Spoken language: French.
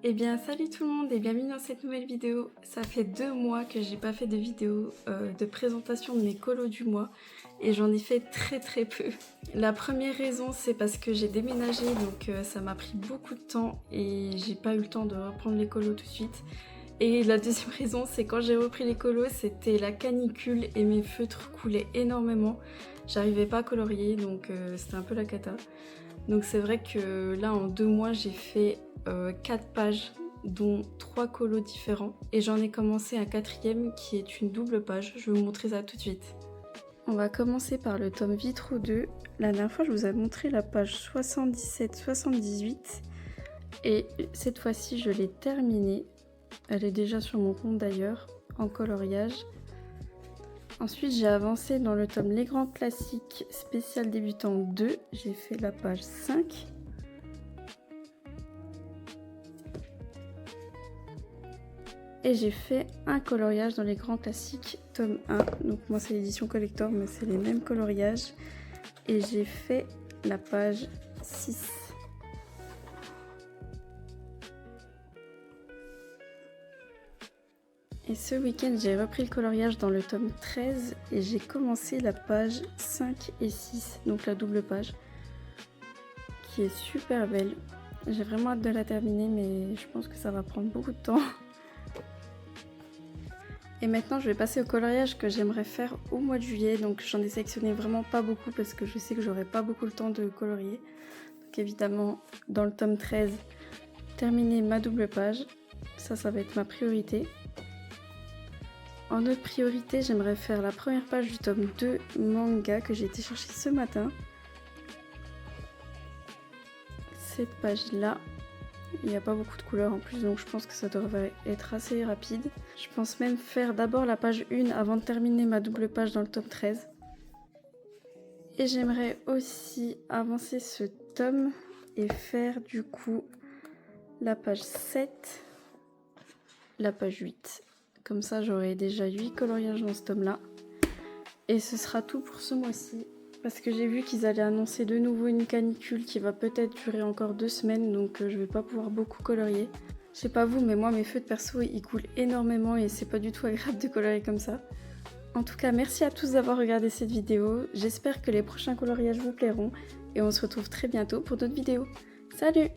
Eh bien salut tout le monde et bienvenue dans cette nouvelle vidéo. Ça fait 2 mois que j'ai pas fait de vidéo de présentation de mes colos du mois et j'en ai fait très peu. La première raison c'est parce que j'ai déménagé donc ça m'a pris beaucoup de temps et j'ai pas eu le temps de reprendre les colos tout de suite. Et la deuxième raison c'est quand j'ai repris les colos c'était la canicule et mes feutres coulaient énormément. J'arrivais pas à colorier donc c'était un peu la cata. Donc c'est vrai que là en 2 mois j'ai fait 4 pages dont 3 colos différents et j'en ai commencé un quatrième qui est une double page, je vais vous montrer ça tout de suite. On va commencer par le tome Vitro 2. La dernière fois je vous ai montré la page 77-78 et cette fois-ci je l'ai terminée. Elle est déjà sur mon compte d'ailleurs en coloriage. Ensuite j'ai avancé dans le tome Les Grands Classiques spécial débutant 2, j'ai fait la page 5. Et j'ai fait un coloriage dans Les Grands Classiques tome 1, donc moi c'est l'édition collector mais c'est les mêmes coloriages. Et j'ai fait la page 6. Et ce week-end, j'ai repris le coloriage dans le tome 13 et j'ai commencé la page 5 et 6, donc la double page, qui est super belle. J'ai vraiment hâte de la terminer, mais je pense que ça va prendre beaucoup de temps. Et maintenant, je vais passer au coloriage que j'aimerais faire au mois de juillet, donc j'en ai sélectionné vraiment pas beaucoup parce que je sais que j'aurai pas beaucoup le temps de colorier. Donc évidemment, dans le tome 13, terminer ma double page, ça va être ma priorité. En autre priorité, j'aimerais faire la première page du tome 2 manga que j'ai été chercher ce matin. Cette page-là, il n'y a pas beaucoup de couleurs en plus, donc je pense que ça devrait être assez rapide. Je pense même faire d'abord la page 1 avant de terminer ma double page dans le tome 13. Et j'aimerais aussi avancer ce tome et faire du coup la page 7, la page 8. Comme ça, j'aurai déjà 8 coloriages dans ce tome-là. Et ce sera tout pour ce mois-ci. Parce que j'ai vu qu'ils allaient annoncer de nouveau une canicule qui va peut-être durer encore 2 semaines. Donc je vais pas pouvoir beaucoup colorier. Je sais pas vous, mais moi mes feux de perso ils coulent énormément et c'est pas du tout agréable de colorier comme ça. En tout cas, merci à tous d'avoir regardé cette vidéo. J'espère que les prochains coloriages vous plairont. Et on se retrouve très bientôt pour d'autres vidéos. Salut!